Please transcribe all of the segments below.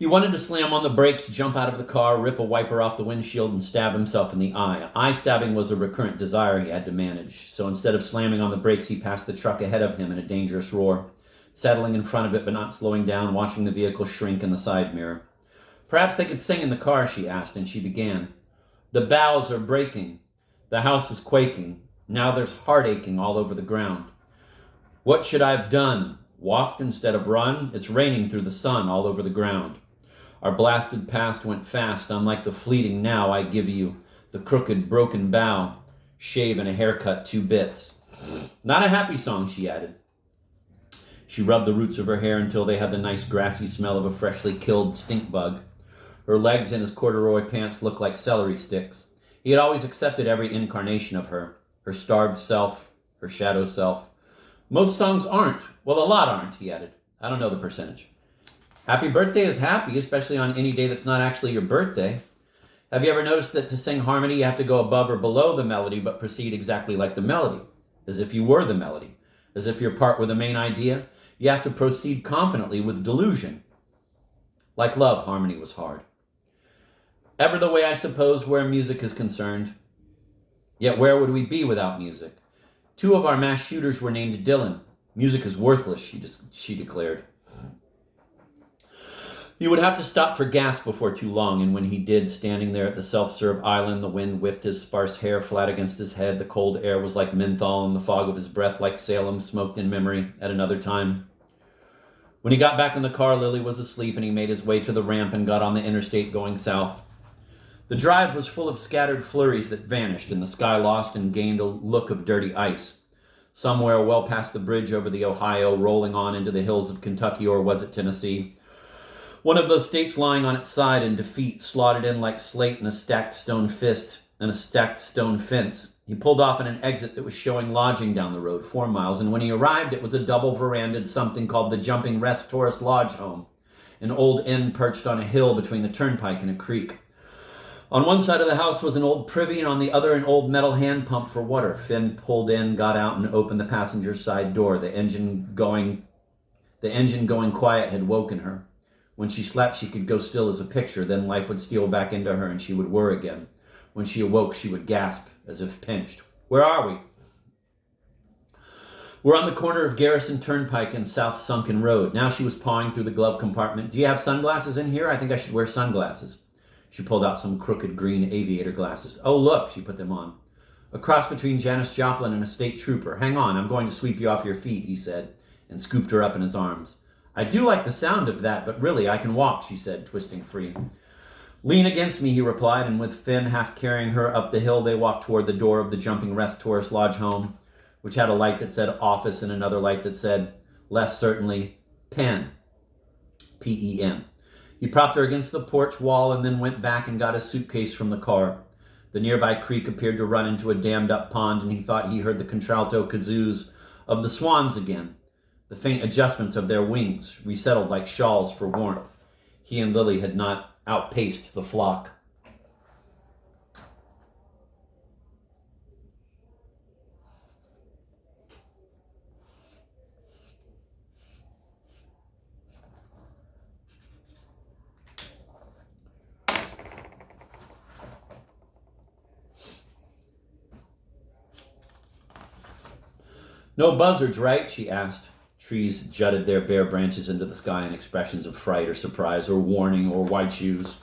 He wanted to slam on the brakes, jump out of the car, rip a wiper off the windshield, and stab himself in the eye. Eye stabbing was a recurrent desire he had to manage, so instead of slamming on the brakes, he passed the truck ahead of him in a dangerous roar, settling in front of it but not slowing down, watching the vehicle shrink in the side mirror. Perhaps they could sing in the car, she asked, and she began. The boughs are breaking. The house is quaking. Now there's heart aching all over the ground. What should I have done? Walked instead of run? It's raining through the sun all over the ground. Our blasted past went fast, unlike the fleeting now I give you. The crooked, broken bough, shave and a haircut 2 bits. Not a happy song, she added. She rubbed the roots of her hair until they had the nice grassy smell of a freshly killed stink bug. Her legs and his corduroy pants looked like celery sticks. He had always accepted every incarnation of her. Her starved self, her shadow self. Most songs aren't. Well, a lot aren't, he added. I don't know the percentage. Happy birthday is happy, especially on any day that's not actually your birthday. Have you ever noticed that to sing harmony, you have to go above or below the melody, but proceed exactly like the melody, as if you were the melody, as if your part were the main idea? You have to proceed confidently with delusion. Like love, harmony was hard. Ever the way, I suppose, where music is concerned. Yet where would we be without music? 2 of our mass shooters were named Dylan. Music is worthless, she declared. He would have to stop for gas before too long, and when he did, standing there at the self-serve island, the wind whipped his sparse hair flat against his head, the cold air was like menthol, and the fog of his breath like Salem, smoked in memory at another time. When he got back in the car, Lily was asleep, and he made his way to the ramp and got on the interstate going south. The drive was full of scattered flurries that vanished, and the sky lost and gained a look of dirty ice. Somewhere well past the bridge over the Ohio, rolling on into the hills of Kentucky, or was it Tennessee? One of those states lying on its side in defeat, slotted in like slate in a stacked stone fist and a stacked stone fence. He pulled off in an exit that was showing lodging down the road 4 miles, and when he arrived, it was a double verandaed something called the Jumping Rest Tourist Lodge Home, an old inn perched on a hill between the turnpike and a creek. On one side of the house was an old privy, and on the other an old metal hand pump for water. Finn pulled in, got out, and opened the passenger's side door. The engine going quiet had woken her. When she slept, she could go still as a picture. Then life would steal back into her, and she would whir again. When she awoke, she would gasp, as if pinched. Where are we? We're on the corner of Garrison Turnpike and South Sunken Road. Now she was pawing through the glove compartment. Do you have sunglasses in here? I think I should wear sunglasses. She pulled out some crooked green aviator glasses. Oh, look, she put them on. A cross between Janis Joplin and a state trooper. Hang on, I'm going to sweep you off your feet, he said, and scooped her up in his arms. I do like the sound of that, but really, I can walk, she said, twisting free. Lean against me, he replied, and with Finn half carrying her up the hill, they walked toward the door of the Jumping Rest Tourist Lodge Home, which had a light that said office and another light that said, less certainly, pen. P-E-N. He propped her against the porch wall and then went back and got his suitcase from the car. The nearby creek appeared to run into a dammed-up pond, and he thought he heard the contralto kazoos of the swans again, the faint adjustments of their wings, resettled like shawls for warmth. He and Lily had not outpaced the flock. No buzzards, right? She asked. Trees jutted their bare branches into the sky in expressions of fright or surprise or warning or white shoes.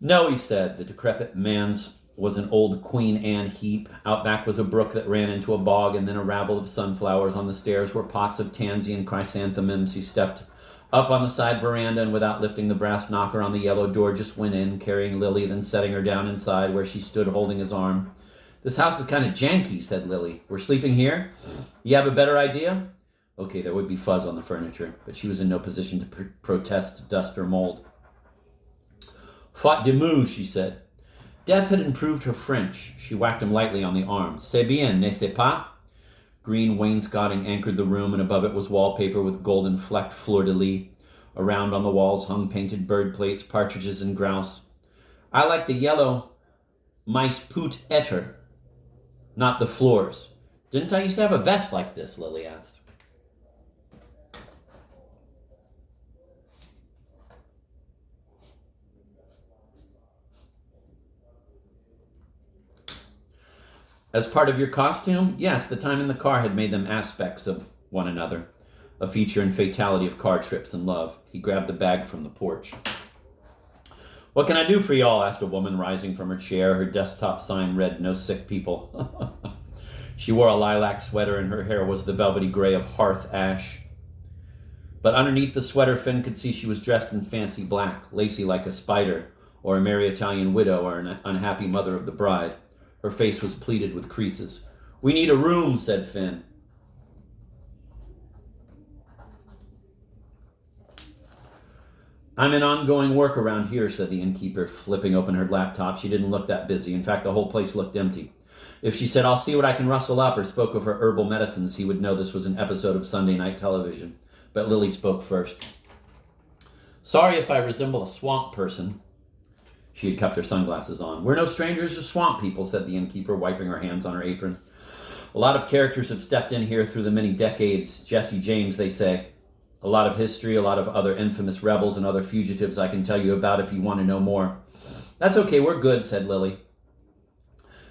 No, he said. The decrepit man's was an old Queen Anne heap. Out back was a brook that ran into a bog, and then a rabble of sunflowers. On the stairs were pots of tansy and chrysanthemums. He stepped up on the side veranda and without lifting the brass knocker on the yellow door just went in, carrying Lily, then setting her down inside where she stood holding his arm. This house is kind of janky, said Lily. We're sleeping here? You have a better idea? Okay, there would be fuzz on the furniture, but she was in no position to protest dust or mold. Faute de mieux, she said. Death had improved her French. She whacked him lightly on the arm. C'est bien, n'est-ce pas? Green wainscoting anchored the room, and above it was wallpaper with golden flecked fleur-de-lis. Around on the walls hung painted bird plates, partridges, and grouse. I like the yellow mice put etter, not the floors. Didn't I used to have a vest like this? Lily asked. As part of your costume? Yes, the time in the car had made them aspects of one another, a feature and fatality of car trips and love. He grabbed the bag from the porch. What can I do for y'all? Asked a woman rising from her chair. Her desktop sign read, "No sick people." She wore a lilac sweater and her hair was the velvety gray of hearth ash. But underneath the sweater, Finn could see she was dressed in fancy black, lacy like a spider, or a merry Italian widow, or an unhappy mother of the bride. Her face was pleated with creases. "We need a room," said Finn. "I'm in ongoing work around here," said the innkeeper, flipping open her laptop. She didn't look that busy. In fact, the whole place looked empty. If she said, "I'll see what I can rustle up," or spoke of her herbal medicines, he would know this was an episode of Sunday night television. But Lily spoke first. "Sorry if I resemble a swamp person." She had kept her sunglasses on. "We're no strangers to swamp people," said the innkeeper, wiping her hands on her apron. "A lot of characters have stepped in here through the many decades. Jesse James, they say. A lot of history, a lot of other infamous rebels and other fugitives I can tell you about if you want to know more." "That's okay, we're good," said Lily.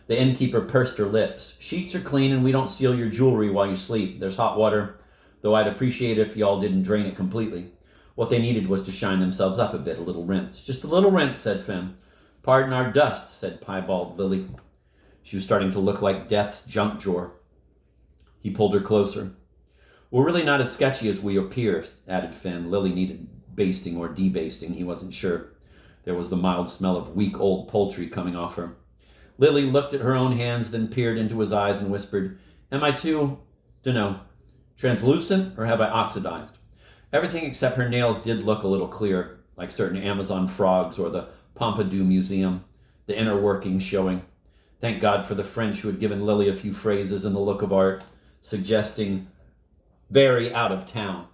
The innkeeper pursed her lips. "Sheets are clean and we don't steal your jewelry while you sleep. There's hot water, though I'd appreciate it if y'all didn't drain it completely." What they needed was to shine themselves up a bit, a little rinse. "Just a little rinse," said Finn. "Pardon our dust," said piebald Lily. She was starting to look like Death's junk drawer. He pulled her closer. "We're really not as sketchy as we appear," added Finn. Lily needed basting or debasting. He wasn't sure. There was the mild smell of weak old poultry coming off her. Lily looked at her own hands, then peered into his eyes and whispered, "Am I too, dunno, translucent, or have I oxidized?" Everything except her nails did look a little clear, like certain Amazon frogs or the Pompidou Museum, the inner workings showing. Thank God for the French who had given Lily a few phrases and the look of art, suggesting very out of town.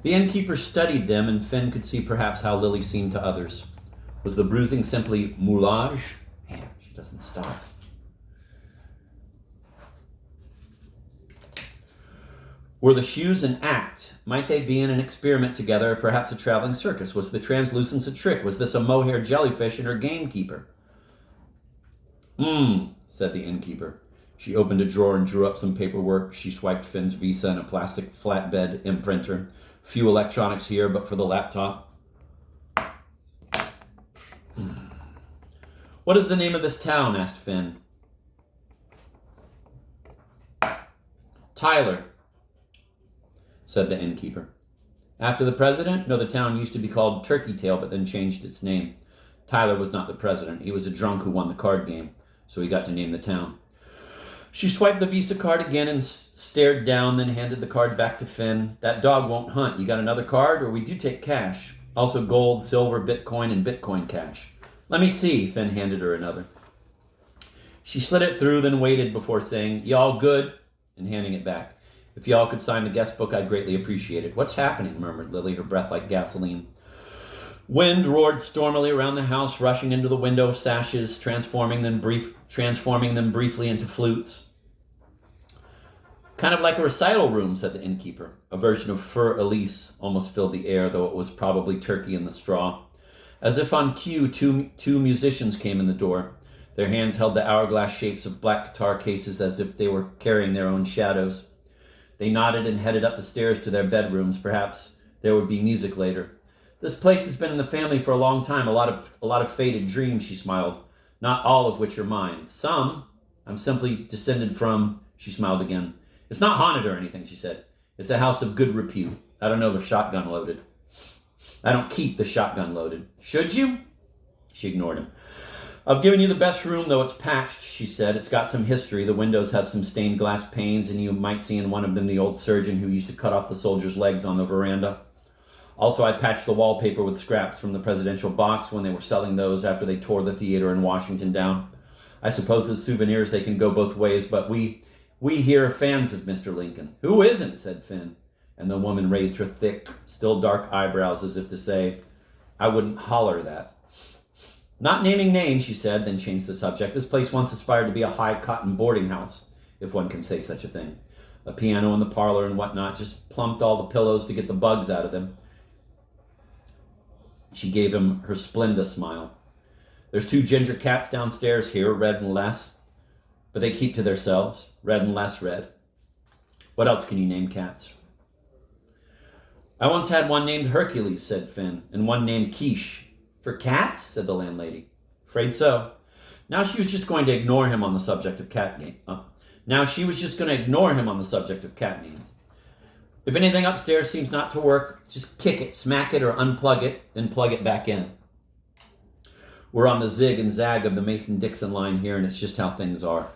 The innkeeper studied them, and Finn could see perhaps how Lily seemed to others. Was the bruising simply moulage? Man, she doesn't stop. Were the shoes an act? Might they be in an experiment together, or perhaps a traveling circus? Was the translucence a trick? Was this a mohair jellyfish and her gamekeeper? Said the innkeeper. She opened a drawer and drew up some paperwork. She swiped Finn's visa and a plastic flatbed imprinter. Few electronics here, but for the laptop. "What is the name of this town?" asked Finn. "Tyler," said the innkeeper. "After the president?" "No, the town used to be called Turkey Tail, but then changed its name. Tyler was not the president. He was a drunk who won the card game, so he got to name the town." She swiped the Visa card again and stared down, then handed the card back to Finn. "That dog won't hunt. You got another card, or we do take cash. Also gold, silver, Bitcoin, and Bitcoin Cash." "Let me see." Finn handed her another. She slid it through, then waited before saying, "Y'all good?" and handing it back. "If y'all could sign the guest book, I'd greatly appreciate it." "What's happening?" murmured Lily, her breath like gasoline. Wind roared stormily around the house, rushing into the window sashes, transforming them briefly into flutes. "Kind of like a recital room," said the innkeeper. A version of Fur Elise almost filled the air, though it was probably turkey in the straw. As if on cue, two musicians came in the door. Their hands held the hourglass shapes of black guitar cases as if they were carrying their own shadows. They nodded and headed up the stairs to their bedrooms. Perhaps there would be music later. "This place has been in the family for a long time. A lot of faded dreams," she smiled. "Not all of which are mine. Some I'm simply descended from." She smiled again. "It's not haunted or anything," she said. "It's a house of good repute. I don't know the shotgun loaded. I don't keep the shotgun loaded." "Should you?" She ignored him. "I've given you the best room, though it's patched," she said. "It's got some history. The windows have some stained glass panes, and you might see in one of them the old surgeon who used to cut off the soldiers' legs on the veranda. Also, I patched the wallpaper with scraps from the presidential box when they were selling those after they tore the theater in Washington down. I suppose as souvenirs they can go both ways, but we here are fans of Mr. Lincoln." "Who isn't?" said Finn. And the woman raised her thick, still dark eyebrows as if to say, "I wouldn't holler that." Not naming names, she said, then changed the subject. This place once aspired to be a high cotton boarding house, if one can say such a thing. A piano in the parlor and whatnot, just plumped all the pillows to get the bugs out of them. She gave him her Splenda smile. There's 2 ginger cats downstairs here, Red and Les, but they keep to themselves, Red and less Red. What else can you name cats? I once had one named Hercules, said Finn, and one named Quiche. For cats? Said the landlady. Afraid so. Now she was just going to ignore him on the subject of cat names. If anything upstairs seems not to work, just kick it, smack it, or unplug it, then plug it back in. We're on the zig and zag of the Mason-Dixon line here, and it's just how things are.